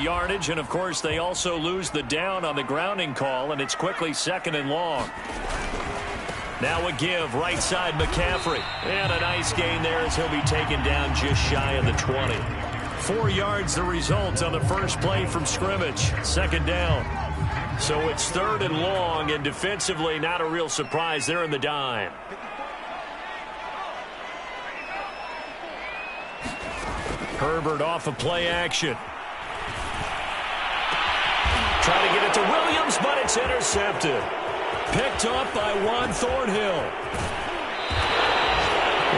yardage, and, of course, they also lose the down on the grounding call, and it's quickly 2nd and long. Now a give, right side McCaffrey. And a nice gain there as he'll be taken down just shy of the 20. 4 yards the result on the first play from scrimmage. 2nd down. So it's 3rd and long, and defensively not a real surprise. They're in the dime. Herbert off of play action. Trying to get it to Williams, but it's intercepted. Picked off by Juan Thornhill.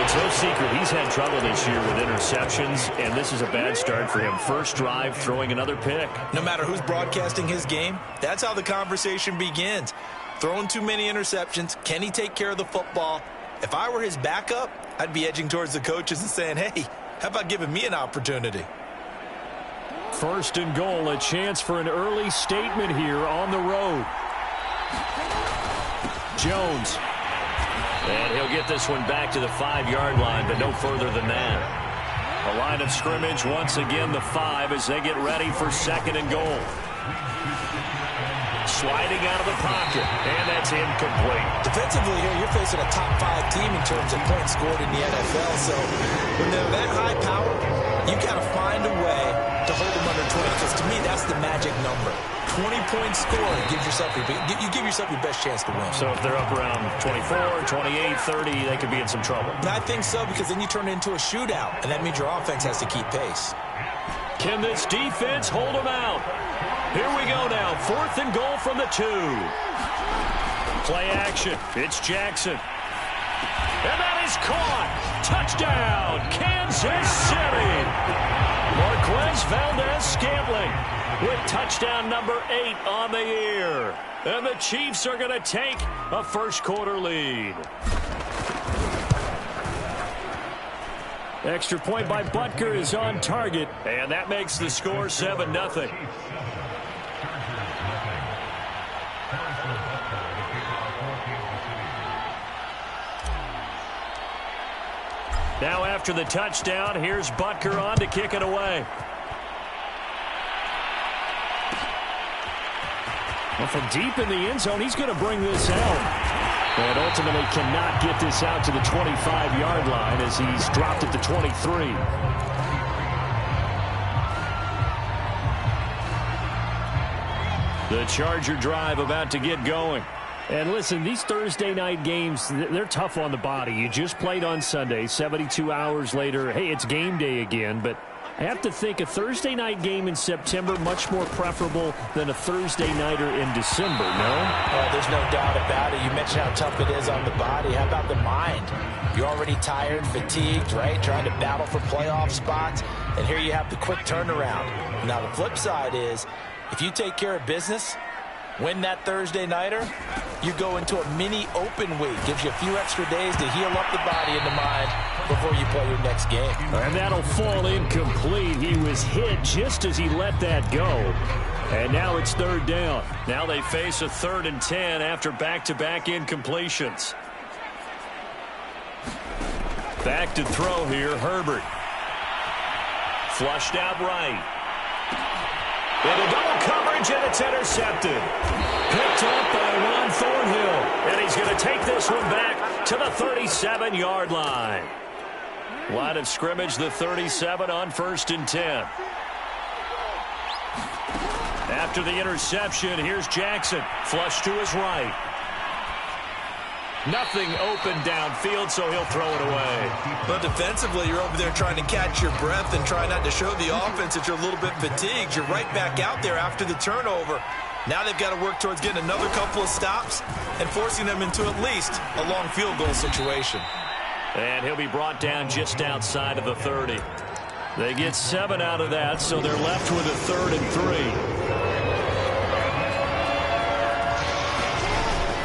It's no secret he's had trouble this year with interceptions, and this is a bad start for him. First drive, throwing another pick. No matter who's broadcasting his game, that's how the conversation begins. Throwing too many interceptions. Can he take care of the football? If I were his backup, I'd be edging towards the coaches and saying, hey, how about giving me an opportunity? 1st and goal, a chance for an early statement here on the road. Jones. And he'll get this one back to the 5-yard line, but no further than that. A line of scrimmage, once again the 5 as they get ready for 2nd and goal. Sliding out of the pocket, and that's incomplete. Defensively here, you're facing a top 5 team in terms of points scored in the NFL. So when they're that high power, you got to find a way to hold them under 20. Because to me, that's the magic number. 20 points scored, you give yourself your best chance to win. So if they're up around 24, 28, 30, they could be in some trouble. And I think so, because then you turn it into a shootout, and that means your offense has to keep pace. Can this defense hold them out? Here we go now. 4th and goal from the 2. Play action. It's Jackson. And that is caught. Touchdown, Kansas City. Marquez Valdez-Scantling with touchdown number 8 on the year. And the Chiefs are going to take a first-quarter lead. Extra point by Butker is on target, and that makes the score 7-0. Now after the touchdown, here's Butker on to kick it away. Well, from deep in the end zone, he's going to bring this out. And ultimately cannot get this out to the 25-yard line as he's dropped at the 23. The Charger drive about to get going. And listen, these Thursday night games, they're tough on the body. You just played on Sunday, 72 hours later. Hey, it's game day again, but I have to think a Thursday night game in September much more preferable than a Thursday nighter in December, no? Oh, there's no doubt about it. You mentioned how tough it is on the body. How about the mind? You're already tired, fatigued, right? Trying to battle for playoff spots. And here you have the quick turnaround. Now, the flip side is, if you take care of business, win that Thursday nighter, you go into a mini open week. Gives you a few extra days to heal up the body and the mind before you play your next game. And that'll fall incomplete. He was hit just as he let that go. And now it's 3rd down. Now they face a 3rd and 10 after back-to-back incompletions. Back to throw here, Herbert. Flushed out right. Into double coverage, and it's intercepted. Picked up by Juan Thornhill. And he's going to take this one back to the 37-yard line. Line of scrimmage, the 37 on 1st and 10. After the interception, here's Jackson. Flush to his right. Nothing open downfield, so he'll throw it away. But defensively, you're over there trying to catch your breath and try not to show the offense that you're a little bit fatigued. You're right back out there after the turnover. Now they've got to work towards getting another couple of stops and forcing them into at least a long field goal situation. And he'll be brought down just outside of the 30. They get 7 out of that, so they're left with a 3rd and 3.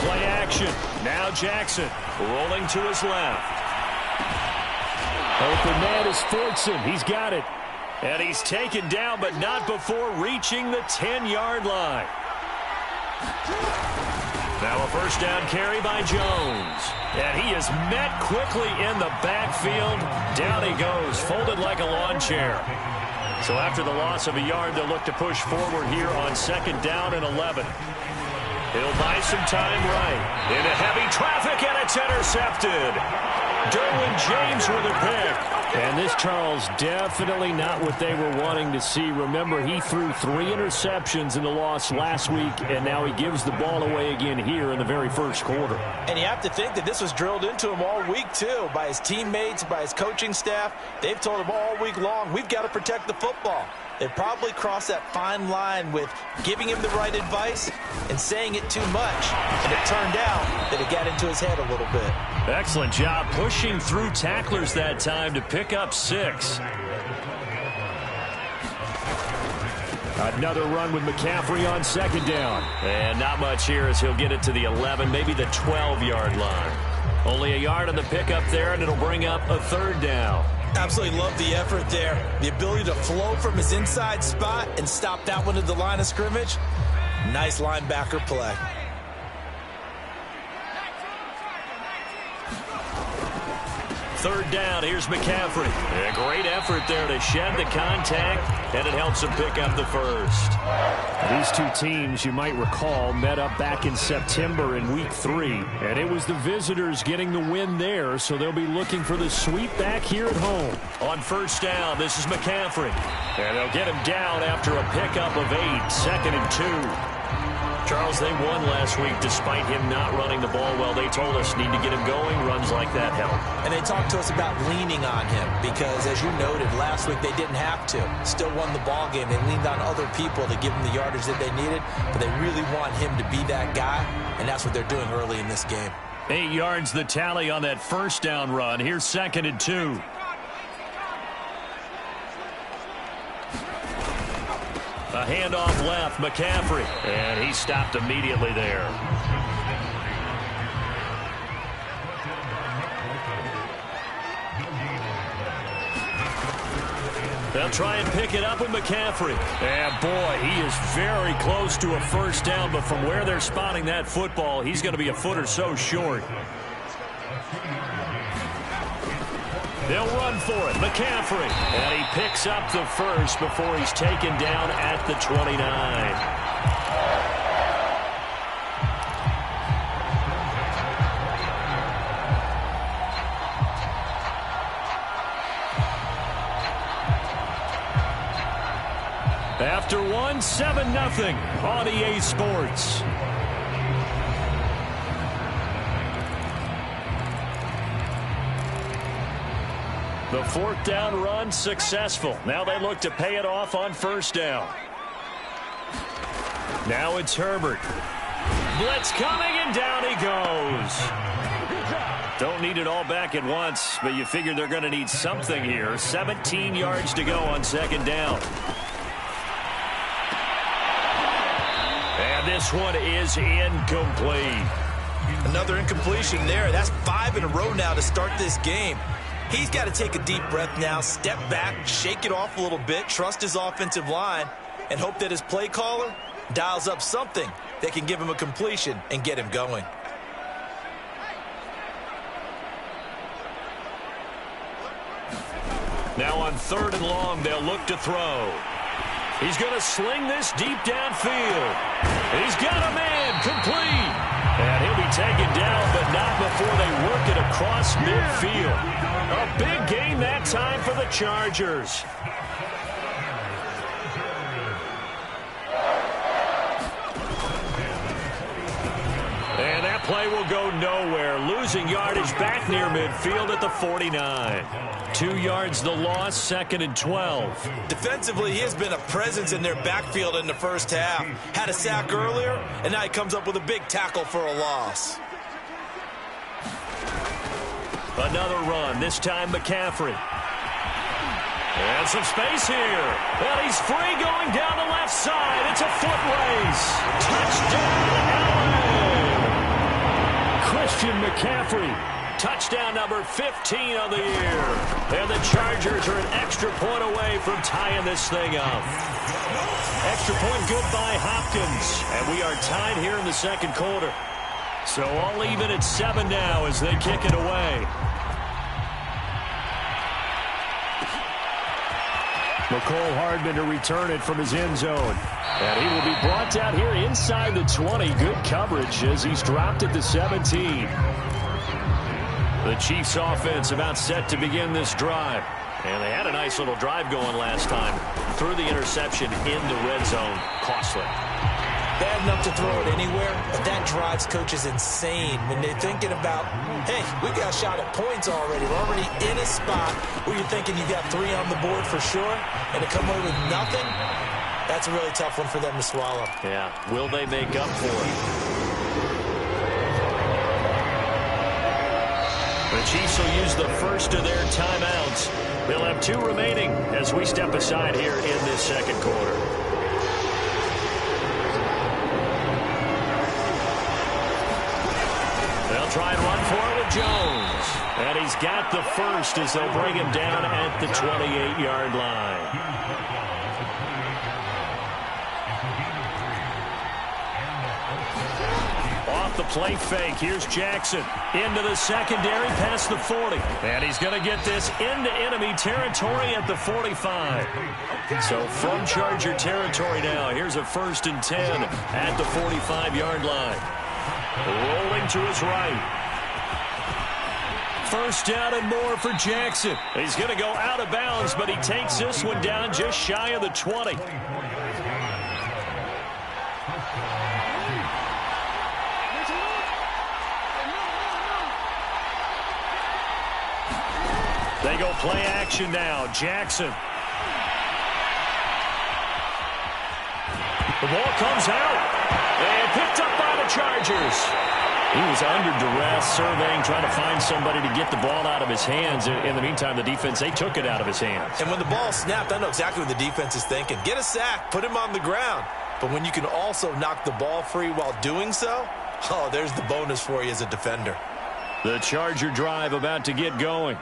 Play action. Now Jackson rolling to his left. Open man is Fortson. He's got it. And he's taken down, but not before reaching the 10-yard line. Now a first down carry by Jones. And he is met quickly in the backfield. Down he goes, folded like a lawn chair. So after the loss of a yard, they'll look to push forward here on 2nd down and 11. He'll buy some time right. Into heavy traffic, and it's intercepted. Derwin James with a pick. And this, Charles, definitely not what they were wanting to see. Remember, he threw 3 interceptions in the loss last week, and now he gives the ball away again here in the very first quarter. And you have to think that this was drilled into him all week, too, by his teammates, by his coaching staff. They've told him all week long, we've got to protect the football. They probably crossed that fine line with giving him the right advice and saying it too much. And it turned out that it got into his head a little bit. Excellent job pushing through tacklers that time to pick up 6. Another run with McCaffrey on 2nd down. And not much here as he'll get it to the 11, maybe the 12-yard line. Only a yard on the pickup there, and it'll bring up a 3rd down. Absolutely love the effort there. The ability to flow from his inside spot and stop that one at the line of scrimmage. Nice linebacker play. Third down, here's McCaffrey. A great effort there to shed the contact, and it helps him pick up the first. These two teams, you might recall, met up back in September in Week 3, and it was the visitors getting the win there, so they'll be looking for the sweep back here at home. On 1st down, this is McCaffrey, and they'll get him down after a pickup of 8, 2nd and 2. Charles, they won last week despite him not running the ball well. They told us need to get him going. Runs like that help. And they talked to us about leaning on him because, as you noted, last week they didn't have to. Still won the ball game. They leaned on other people to give them the yardage that they needed, but they really want him to be that guy, and that's what they're doing early in this game. 8 yards the tally on that 1st down run. Here's 2nd and 2. A handoff left, McCaffrey, and he stopped immediately there. They'll try and pick it up with McCaffrey. And boy, he is very close to a 1st down, but from where they're spotting that football, he's going to be a foot or so short. They'll run for it. McCaffrey. And he picks up the first before he's taken down at the 29. After one, 7-0 on EA Sports. The 4th down run successful. Now they look to pay it off on 1st down. Now it's Herbert. Blitz coming, and down he goes. Don't need it all back at once, but you figure they're going to need something here. 17 yards to go on 2nd down. And this one is incomplete. Another incompletion there. That's 5 in a row now to start this game. He's got to take a deep breath now, step back, shake it off a little bit, trust his offensive line, and hope that his play caller dials up something that can give him a completion and get him going. Now on 3rd and long, they'll look to throw. He's going to sling this deep downfield. He's got a man, complete. And he'll be taken down, but not before they work it across midfield. A big gain that time for the Chargers. And that play will go nowhere. Losing yardage back near midfield at the 49. 2 yards the loss, 2nd and 12. Defensively, he has been a presence in their backfield in the first half. Had a sack earlier, and now he comes up with a big tackle for a loss. Another run, this time McCaffrey. And some space here. And he's free going down the left side. It's a foot race. Touchdown, LA! Christian McCaffrey. Touchdown number 15 on the year. And the Chargers are an extra point away from tying this thing up. Extra point good by Hopkins. And we are tied here in the 2nd quarter. So all even at 7 now as they kick it away. McCole Hardman to return it from his end zone. And he will be brought down here inside the 20. Good coverage as he's dropped at the 17. The Chiefs offense about set to begin this drive. And they had a nice little drive going last time. Threw the interception in the red zone. Costly. Bad enough to throw it anywhere, but that drives coaches insane when they're thinking about, hey, we got a shot at points already. We're already in a spot where you're thinking you got 3 on the board for sure, and to come away with nothing, that's a really tough one for them to swallow. Yeah, will they make up for it? The Chiefs will use the first of their timeouts. They'll have 2 remaining as we step aside here in this second quarter. They'll try and run for it with Jones. And he's got the first as they'll bring him down at the 28-yard line. Off the play fake, here's Jackson. Into the secondary, past the 40. And he's going to get this into enemy territory at the 45. So from Charger territory now, here's a 1st and 10 at the 45-yard line. Rolling to his right. 1st down and more for Jackson. He's going to go out of bounds, but he takes this one down just shy of the 20. They go play action now. Jackson. The ball comes out. And picked up by the Chargers. He was under duress, surveying, trying to find somebody to get the ball out of his hands. In the meantime, the defense, they took it out of his hands. And when the ball snapped, I know exactly what the defense is thinking. Get a sack, put him on the ground. But when you can also knock the ball free while doing so, oh, there's the bonus for you as a defender. The Charger drive about to get going.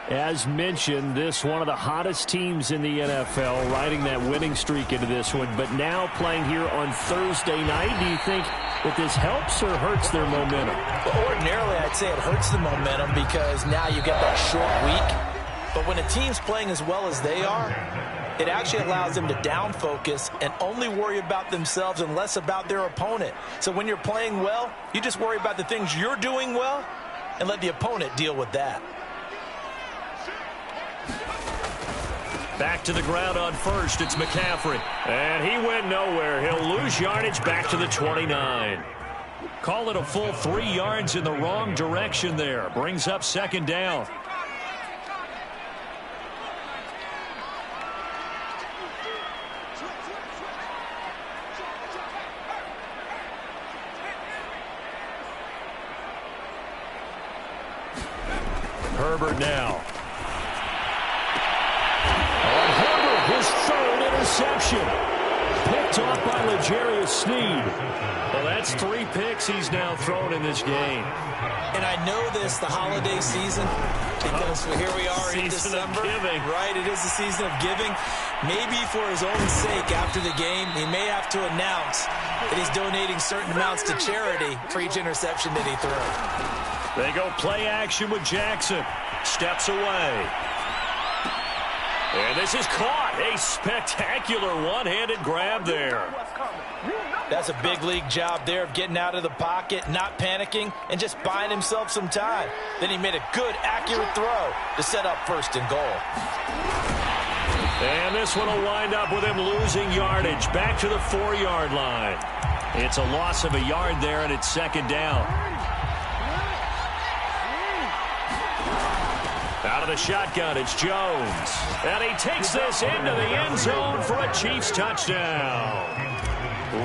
As mentioned, this one of the hottest teams in the NFL, riding that winning streak into this one, but now playing here on Thursday night. Do you think that this helps or hurts their momentum? Well, ordinarily, I'd say it hurts the momentum because now you get that short week. But when a team's playing as well as they are, it actually allows them to down focus and only worry about themselves and less about their opponent. So when you're playing well, you just worry about the things you're doing well and let the opponent deal with that. Back to the ground on 1st, it's McCaffrey. And he went nowhere. He'll lose yardage back to the 29. Call it a full 3 yards in the wrong direction there. Brings up 2nd down. Herbert now. His 3rd interception. Picked off by L'Jarius Sneed. Well, that's 3 picks he's now thrown in this game. And I know this, the holiday season, because here we are in December. Right, it is the season of giving. Maybe for his own sake after the game, he may have to announce that he's donating certain amounts to charity for each interception that he threw. They go play action with Jackson. Steps away. And this is caught. A spectacular one-handed grab there. That's a big league job there of getting out of the pocket, not panicking, and just buying himself some time. Then he made a good, accurate throw to set up 1st and goal. And this one will wind up with him losing yardage back to the 4-yard line. It's a loss of a yard there, and it's 2nd down. Out of the shotgun, it's Jones. And he takes this into the end zone for a Chiefs touchdown.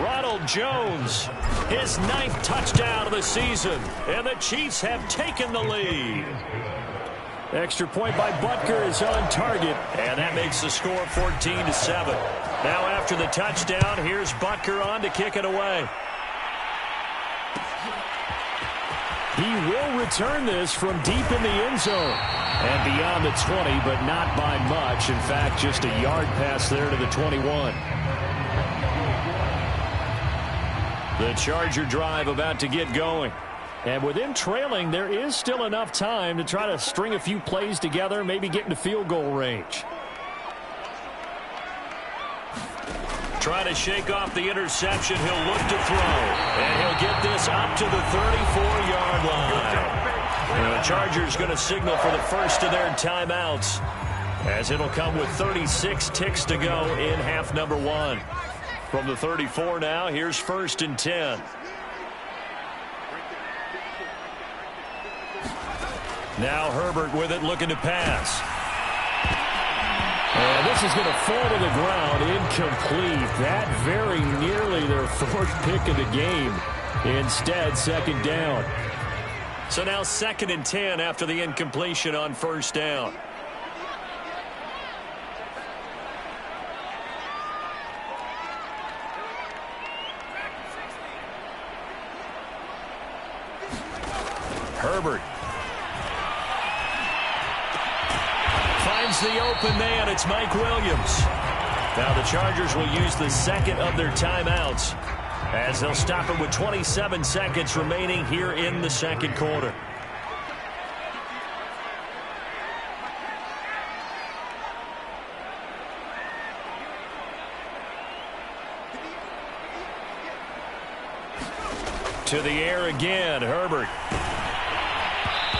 Ronald Jones, his 9th touchdown of the season. And the Chiefs have taken the lead. Extra point by Butker is on target. And that makes the score 14-7. Now after the touchdown, here's Butker on to kick it away. He will return this from deep in the end zone. And beyond the 20, but not by much. In fact, just a yard pass there to the 21. The Charger drive about to get going. And with him trailing, there is still enough time to try to string a few plays together, maybe get into field goal range. trying to shake off the interception. He'll look to throw. And he'll get this up to the 34-yard line. And the Chargers going to signal for the first of their timeouts, as it'll come with 36 ticks to go in half number one. From the 34 now, here's 1st and 10. Now Herbert with it, looking to pass. And this is going to fall to the ground, incomplete. That very nearly their 4th pick of the game. Instead, 2nd down. So now 2nd and 10 after the incompletion on 1st down. Herbert finds the open man. It's Mike Williams. Now the Chargers will use the 2nd of their timeouts, as they'll stop it with 27 seconds remaining here in the 2nd quarter. To the air again, Herbert.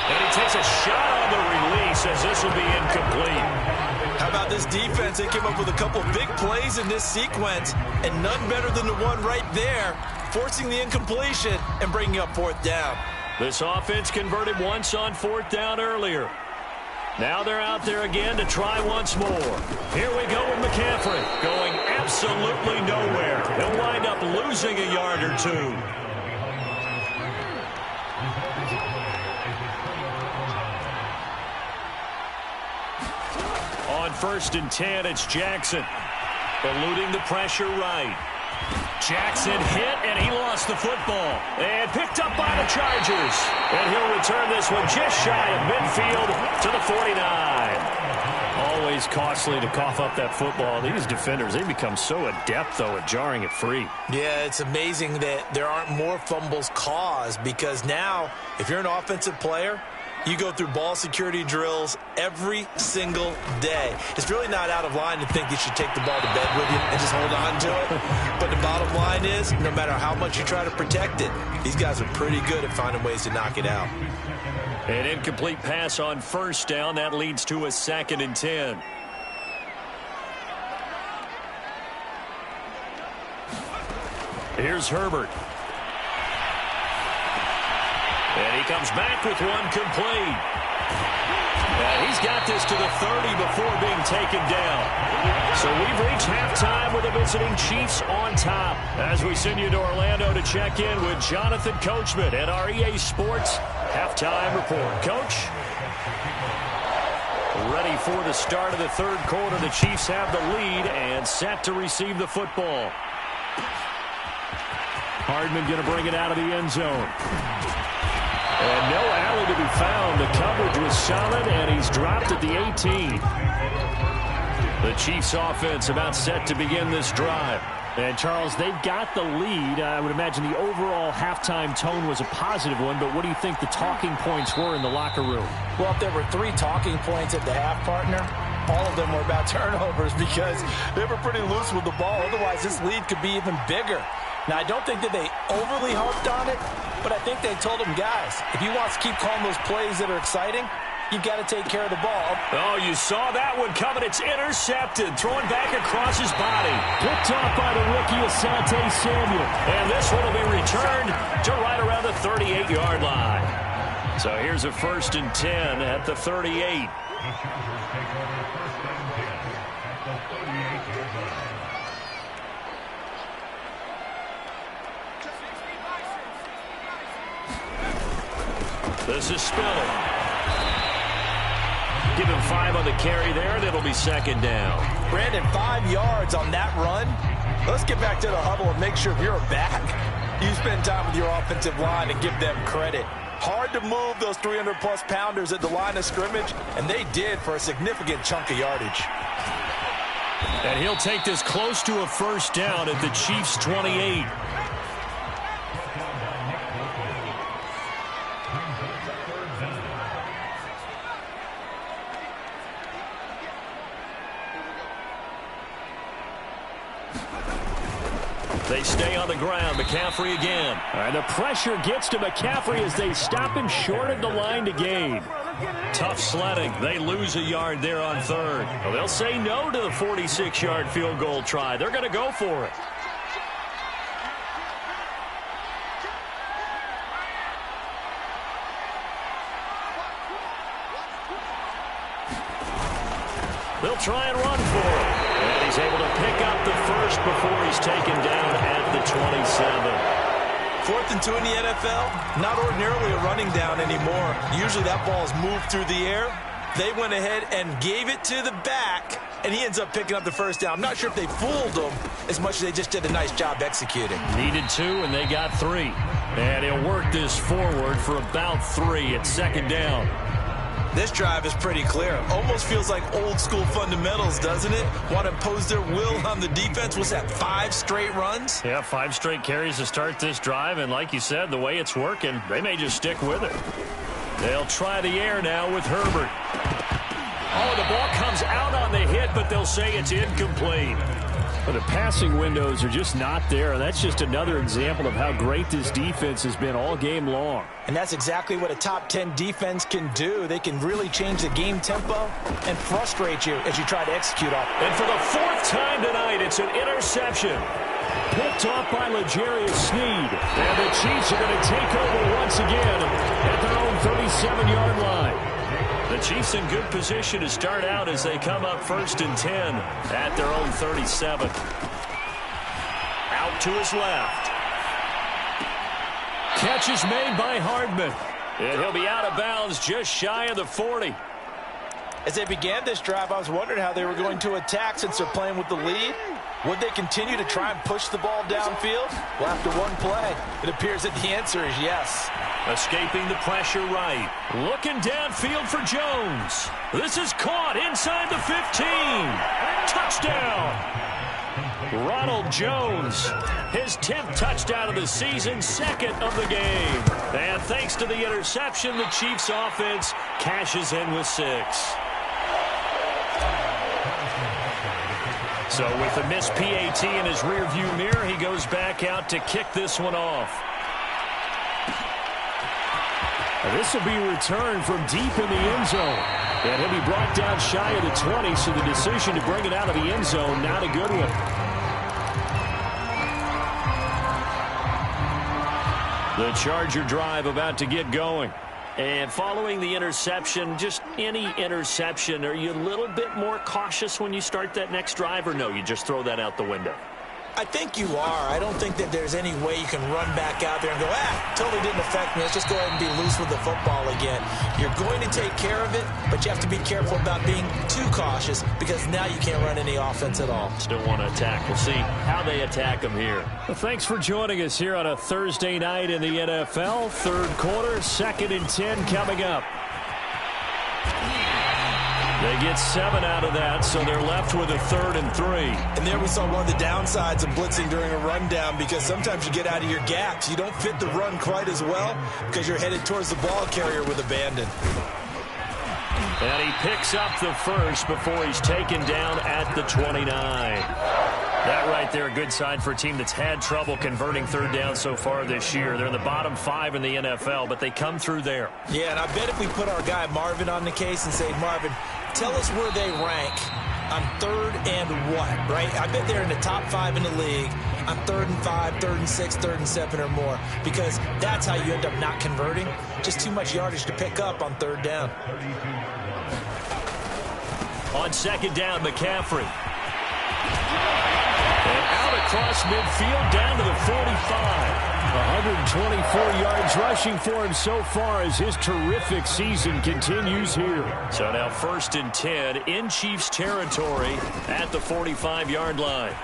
And he takes a shot on the release, as this will be incomplete. How about this defense? They came up with a couple big plays in this sequence, and none better than the one right there, forcing the incompletion and bringing up 4th down. This offense converted once on 4th down earlier. Now they're out there again to try once more. Here we go with McCaffrey, going absolutely nowhere. He'll wind up losing a yard or two. On 1st and 10, it's Jackson, eluding the pressure right. Jackson hit, and he lost the football. And picked up by the Chargers. And he'll return this one just shy of midfield to the 49. Always costly to cough up that football. These defenders, they become so adept, though, at jarring it free. Yeah, it's amazing that there aren't more fumbles caused, because now, if you're an offensive player, you go through ball security drills every single day. It's really not out of line to think you should take the ball to bed with you and just hold on to it. But the bottom line is, no matter how much you try to protect it, these guys are pretty good at finding ways to knock it out. An incomplete pass on 1st down. That leads to a 2nd and 10. Here's Herbert. And he comes back with one complete. And he's got this to the 30 before being taken down. So we've reached halftime with the visiting Chiefs on top, as we send you to Orlando to check in with Jonathan Coachman at our EA Sports Halftime Report. Coach? Ready for the start of the 3rd quarter. The Chiefs have the lead and set to receive the football. Hardman going to bring it out of the end zone. And no alley to be found. The coverage was solid, and he's dropped at the 18. The Chiefs offense about set to begin this drive. And, Charles, they've got the lead. I would imagine the overall halftime tone was a positive one, but what do you think the talking points were in the locker room? Well, if there were 3 talking points at the half, partner, all of them were about turnovers, because they were pretty loose with the ball. Otherwise, this lead could be even bigger. Now, I don't think that they overly harped on it, but I think they told them, guys, if you want to keep calling those plays that are exciting, you've got to take care of the ball. Oh, you saw that one coming. It's intercepted. Throwing back across his body. Picked off by the rookie Asante Samuel. And this one will be returned to right around the 38-yard line. So here's a 1st and 10 at the 38. This is Spiller. Give him 5 on the carry there, and it'll be 2nd down. Brandon, 5 yards on that run. Let's get back to the huddle and make sure if you're back, you spend time with your offensive line and give them credit. Hard to move those 300-plus pounders at the line of scrimmage, and they did for a significant chunk of yardage. And he'll take this close to a 1st down at the Chiefs' 28. They stay on the ground. McCaffrey again. And the pressure gets to McCaffrey as they stop him short of the line to gain. Tough sledding. They lose a yard there on third. Well, they'll say no to the 46-yard field goal try. They're going to go for it. They'll try and run for it. And he's able to pick up the first before he's taken down at the 27. 4th and 2 in the NFL, not ordinarily a running down anymore. Usually that ball is moved through the air. They went ahead and gave it to the back, and he ends up picking up the first down. I'm not sure if they fooled him as much as they just did a nice job executing. Needed 2, and they got 3. And he'll work this forward for about 3 at second down. This drive is pretty clear. Almost feels like old school fundamentals, doesn't it? Want to impose their will on the defense. What's that, 5 straight runs? Yeah, 5 straight carries to start this drive. And like you said, the way it's working, they may just stick with it. They'll try the air now with Herbert. Oh, the ball comes out on the hit, but they'll say it's incomplete. But the passing windows are just not there. That's just another example of how great this defense has been all game long. And that's exactly what a top 10 defense can do. They can really change the game tempo and frustrate you as you try to execute off. And for the 4th time tonight, it's an interception. Picked off by L'Jarius Sneed. And the Chiefs are going to take over once again at their own 37-yard line. The Chiefs in good position to start out as they come up 1st and 10 at their own 37. Out to his left. Catch is made by Hardman. And he'll be out of bounds just shy of the 40. As they began this drive, I was wondering how they were going to attack since they're playing with the lead. Would they continue to try and push the ball downfield? Well, after one play, it appears that the answer is yes. Escaping the pressure right. Looking downfield for Jones. This is caught inside the 15. Touchdown. Ronald Jones. His 10th touchdown of the season, 2nd of the game. And thanks to the interception, the Chiefs offense cashes in with 6. So with the missed PAT in his rearview mirror, he goes back out to kick this one off. This will be returned from deep in the end zone. And he'll be brought down shy of the 20, so the decision to bring it out of the end zone, not a good one. The Charger drive about to get going. And following the interception, just any interception, are you a little bit more cautious when you start that next drive, or no, you just throw that out the window? I think you are. I don't think that there's any way you can run back out there and go, totally didn't affect me. Let's just go ahead and be loose with the football again. You're going to take care of it, but you have to be careful about being too cautious because now you can't run any offense at all. Still want to attack. We'll see how they attack them here. Well, thanks for joining us here on a Thursday night in the NFL. 3rd quarter, 2nd and 10 coming up. They get 7 out of that, so they're left with a 3rd and 3. And there we saw one of the downsides of blitzing during a rundown because sometimes you get out of your gaps. You don't fit the run quite as well because you're headed towards the ball carrier with abandon. And he picks up the first before he's taken down at the 29. That right there, a good sign for a team that's had trouble converting 3rd down so far this year. They're in the bottom 5 in the NFL, but they come through there. Yeah, and I bet if we put our guy Marvin on the case and say, Marvin, tell us where they rank on 3rd and what, right? I bet they're in the top 5 in the league on 3rd and 5, 3rd and 6, 3rd and 7 or more because that's how you end up not converting. Just too much yardage to pick up on 3rd down. On 2nd down, McCaffrey. And out across midfield down to the 45. 124 yards rushing for him so far as his terrific season continues here. So now 1st and 10 in Chiefs territory at the 45-yard line.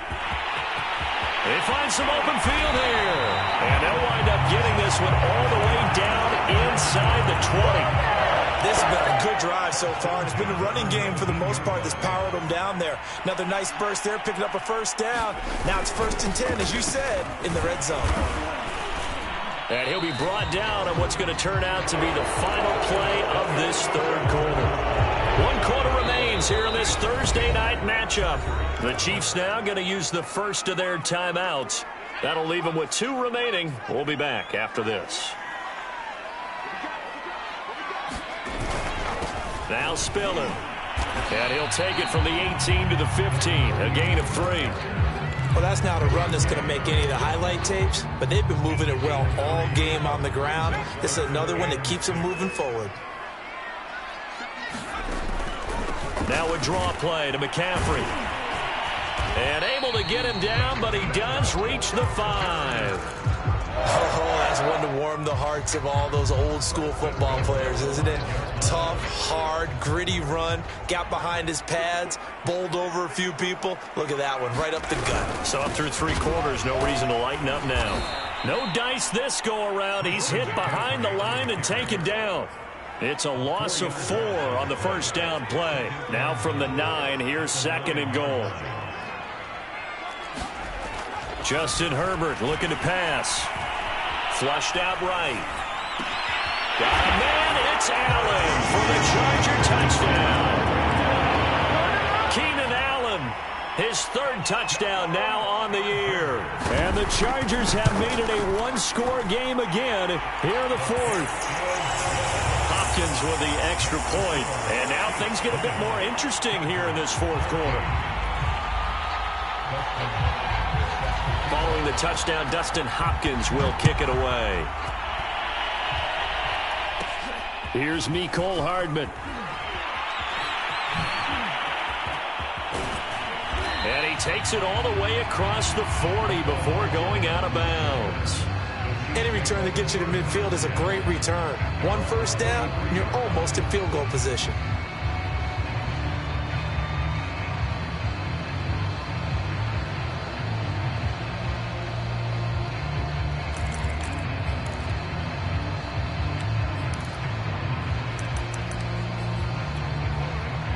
They find some open field here. And they'll wind up getting this one all the way down inside the 20. This has been a good drive so far, and it's been a running game for the most part that's powered them down there. Another nice burst there, picking up a 1st down. Now it's 1st and 10, as you said, in the red zone. And he'll be brought down on what's going to turn out to be the final play of this 3rd quarter. 1 quarter remains here in this Thursday night matchup. The Chiefs now going to use the first of their timeouts That'll leave him with 2 remaining. We'll be back after this. Now Spiller. And he'll take it from the 18 to the 15. A gain of 3. Well, that's not a run that's going to make any of the highlight tapes, but they've been moving it well all game on the ground. This is another one that keeps them moving forward. Now a draw play to McCaffrey. And able to get him down, but he does reach the 5. Oh, that's one to warm the hearts of all those old school football players, isn't it? Tough, hard, gritty run. Got behind his pads, bowled over a few people. Look at that one, right up the gut. So up through 3 quarters, no reason to lighten up now. No dice this go around. He's hit behind the line and taken down. It's a loss of 4 on the first down play. Now from the 9, here's 2nd and goal. Justin Herbert looking to pass. Flushed out right. Got a man. It's Allen for the Charger touchdown. Keenan Allen, his 3rd touchdown now on the year. And the Chargers have made it a 1-score game again here in the 4th. Hopkins with the extra point. And now things get a bit more interesting here in this 4th quarter. Following the touchdown, Dustin Hopkins will kick it away. Here's Mecole Hardman. And he takes it all the way across the 40 before going out of bounds. Any return that gets you to midfield is a great return. 1 first down, and you're almost in field goal position.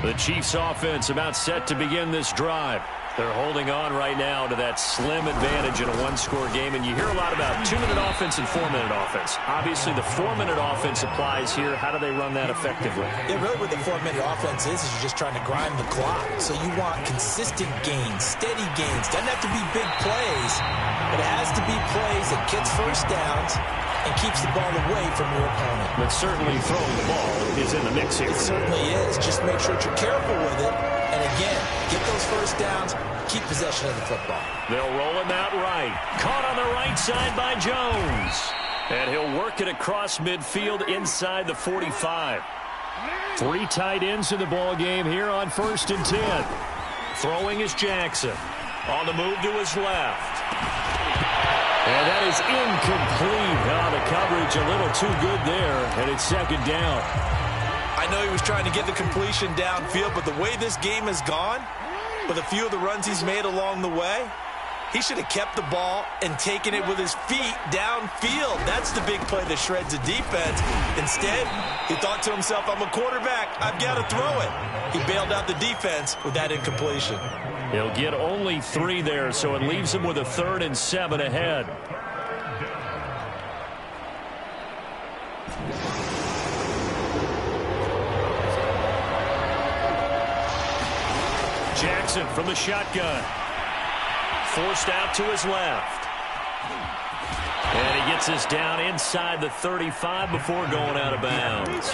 The Chiefs offense about set to begin this drive. They're holding on right now to that slim advantage in a 1-score game. And you hear a lot about 2-minute offense and 4-minute offense. Obviously, the 4-minute offense applies here. How do they run that effectively? Yeah, really what the 4-minute offense is you're just trying to grind the clock. So you want consistent gains, steady gains. Doesn't have to be big plays, but it has to be plays that gets first downs and keeps the ball away from your opponent. But certainly throwing the ball is in the mix here. It certainly is. Just make sure that you're careful with it. And again, get those first downs, keep possession of the football. They'll roll him out right. Caught on the right side by Jones. And he'll work it across midfield inside the 45. 3 tight ends in the ball game here on 1st and 10. Throwing is Jackson. On the move to his left. And that is incomplete. The coverage a little too good there, and it's 2nd down. I know he was trying to get the completion downfield, but the way this game has gone, with a few of the runs he's made along the way, he should have kept the ball and taken it with his feet downfield. That's the big play that shreds the defense. Instead, he thought to himself, I'm a quarterback. I've got to throw it. He bailed out the defense with that incompletion. He'll get only 3 there, so it leaves him with a 3rd and 7 ahead. Jackson from the shotgun. Forced out to his left. And he gets us down inside the 35 before going out of bounds.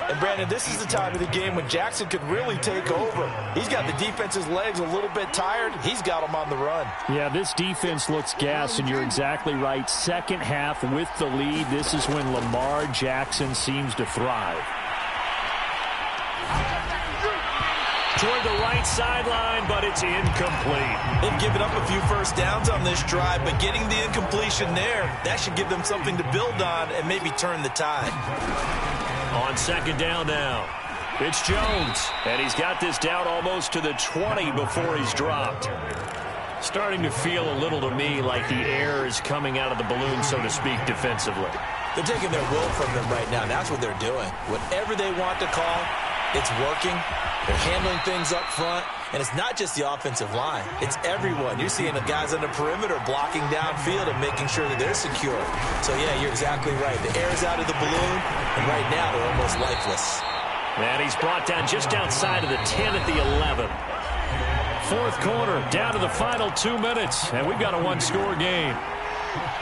And, Brandon, this is the time of the game when Jackson could really take over. He's got the defense's legs a little bit tired. He's got them on the run. Yeah, this defense looks gassed, and you're exactly right. 2nd half with the lead. This is when Lamar Jackson seems to thrive. Toward the right sideline, but it's incomplete. They've given up a few first downs on this drive, but getting the incompletion there, that should give them something to build on and maybe turn the tide. On 2nd down now, it's Jones, and he's got this down almost to the 20 before he's dropped. Starting to feel a little to me like the air is coming out of the balloon, so to speak, defensively. They're taking their will from them right now. That's what they're doing. Whatever they want to call, it's working. They're handling things up front, and it's not just the offensive line. It's everyone. You're seeing the guys on the perimeter blocking downfield and making sure that they're secure. So, yeah, you're exactly right. The air's out of the balloon, and right now they're almost lifeless. And he's brought down just outside of the 10 at the 11. fourth quarter, down to the final 2 minutes, and we've got a one-score game.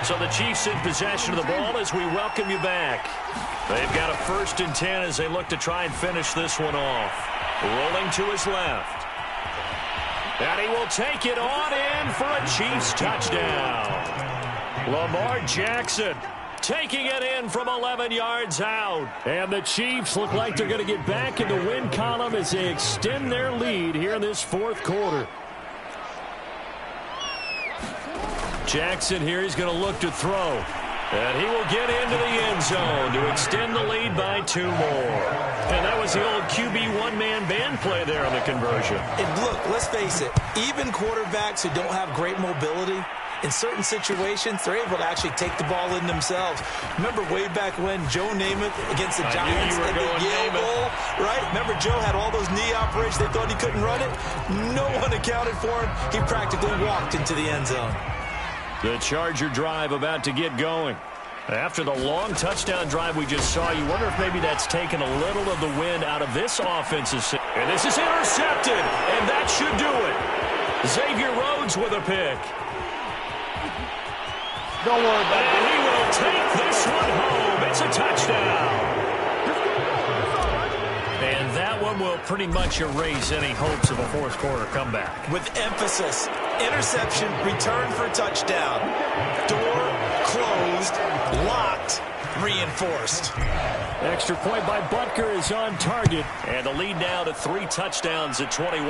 So the Chiefs in possession of the ball as we welcome you back. They've got a 1st and 10 as they look to try and finish this one off. Rolling to his left. And he will take it on in for a Chiefs touchdown. Lamar Jackson taking it in from 11 yards out. And the Chiefs look like they're going to get back in the win column as they extend their lead here in this fourth quarter. Jackson here, he's going to look to throw. And he will get into the end zone to extend the lead by 2 more. And that was the old QB one-man band play there on the conversion. And look, let's face it, even quarterbacks who don't have great mobility, in certain situations, they're able to actually take the ball in themselves. Remember way back when Joe Namath against the Giants at the Yale Bowl, right? Remember Joe had all those knee operations. They thought he couldn't run it. No one accounted for him. He practically walked into the end zone. The Charger drive about to get going. After the long touchdown drive we just saw, you wonder if maybe that's taken a little of the wind out of this offensive. And this is intercepted, and that should do it. Xavier Rhodes with a pick. Don't worry about it. And he will take this one home. It's a touchdown. And that one will pretty much erase any hopes of a fourth quarter comeback. With emphasis, interception, return for a touchdown. Door closed, locked, reinforced. Extra point by Butker is on target. And the lead now to 3 touchdowns at 21.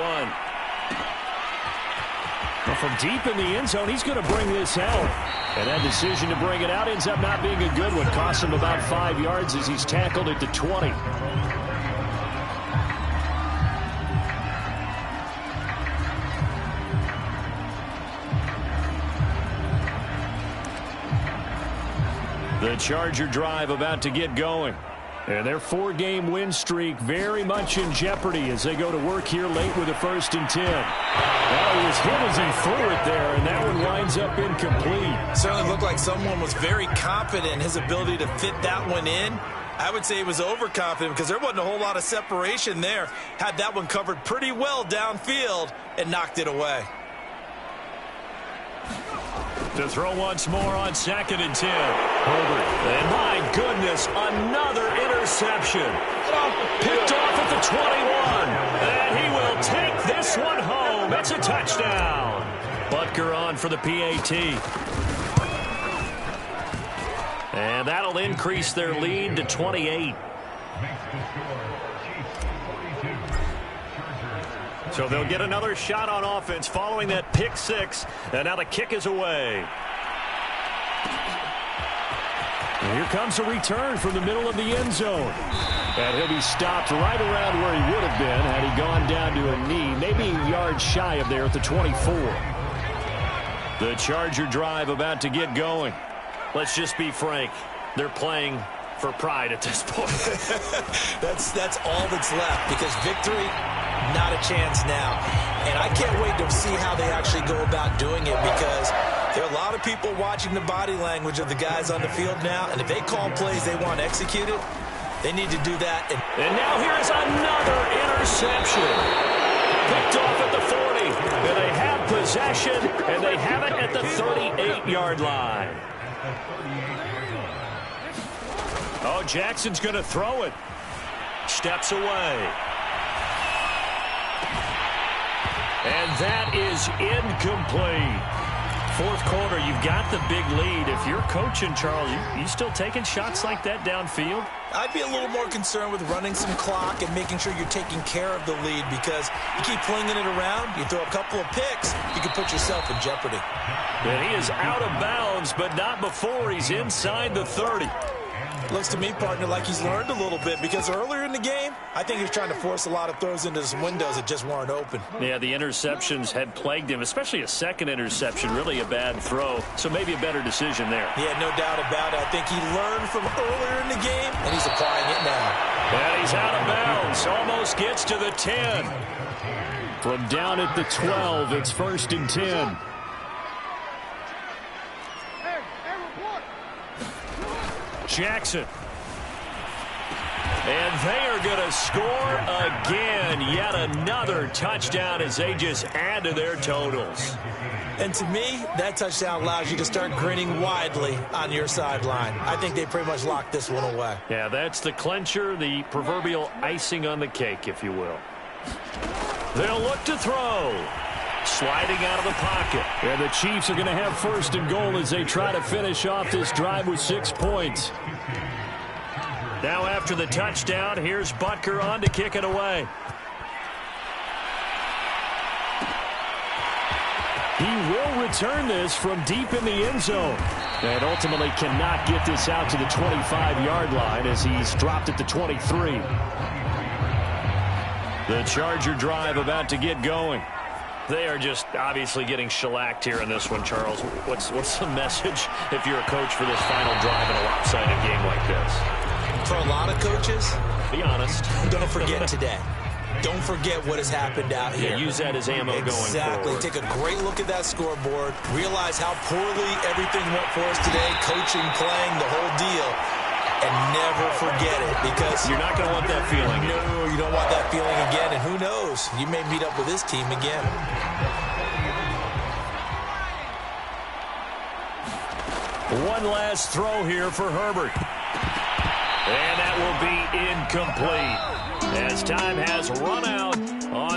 Well, from deep in the end zone, he's going to bring this out. And that decision to bring it out ends up not being a good one. Costs him about 5 yards as he's tackled at the 20. The Charger drive about to get going. And their 4-game win streak very much in jeopardy as they go to work here late with a 1st and 10. Well, he was hit as he threw it there, and that one winds up incomplete. Certainly looked like someone was very confident in his ability to fit that one in. I would say he was overconfident because there wasn't a whole lot of separation there. Had that one covered pretty well downfield and knocked it away. To throw once more on 2nd and 10. Herbert. And my goodness, another interception. Picked off at the 21. And he will take this one home. It's a touchdown. Butker on for the PAT. And that'll increase their lead to 28. So they'll get another shot on offense following that pick 6. And now the kick is away. And here comes a return from the middle of the end zone. And he'll be stopped right around where he would have been had he gone down to a knee, maybe a yard shy of there at the 24. The Charger drive about to get going. Let's just be frank. They're playing for pride at this point. That's all that's left because victory, not a chance now. And I can't wait to see how they actually go about doing it because there are a lot of people watching the body language of the guys on the field now, and if they call plays they want executed, they need to do that. And now here's another interception. Picked off at the 40. And they have possession, and they have it at the 38-yard line. Oh, Jackson's going to throw it. Steps away. And that is incomplete. Fourth quarter, you've got the big lead. If you're coaching, Charles, you still taking shots like that downfield? I'd be a little more concerned with running some clock and making sure you're taking care of the lead because you keep flinging it around, you throw a couple of picks, you can put yourself in jeopardy. And he is out of bounds, but not before he's inside the 30. Looks to me, partner, like he's learned a little bit because earlier in the game, I think he was trying to force a lot of throws into some windows that just weren't open. Yeah, the interceptions had plagued him, especially a second interception, really a bad throw. So maybe a better decision there. Yeah, no doubt about it. I think he learned from earlier in the game, and he's applying it now. And he's out of bounds, almost gets to the 10. From down at the 12, it's 1st and 10. Jackson. And they are going to score again. Yet another touchdown as they just add to their totals. And to me, that touchdown allows you to start grinning widely on your sideline. I think they pretty much locked this one away. Yeah, that's the clincher, the proverbial icing on the cake, if you will. They'll look to throw. Sliding out of the pocket. And the Chiefs are going to have first and goal as they try to finish off this drive with 6 points. Now after the touchdown, here's Butker on to kick it away. He will return this from deep in the end zone. And ultimately cannot get this out to the 25-yard line as he's dropped at the 23. The Charger drive about to get going. They are just obviously getting shellacked here in this one, Charles. What's the message if you're a coach for this final drive in a lopsided game like this? For a lot of coaches, be honest. Don't forget today. Don't forget what has happened out here. Yeah, use that as ammo going forward. Exactly. Take a great look at that scoreboard. Realize how poorly everything went for us today. Coaching, playing, the whole deal. And never forget it, because you're not going to want that feeling. No, you don't want that feeling again. And who knows? You may meet up with this team again. One last throw here for Herbert. And that will be incomplete as time has run out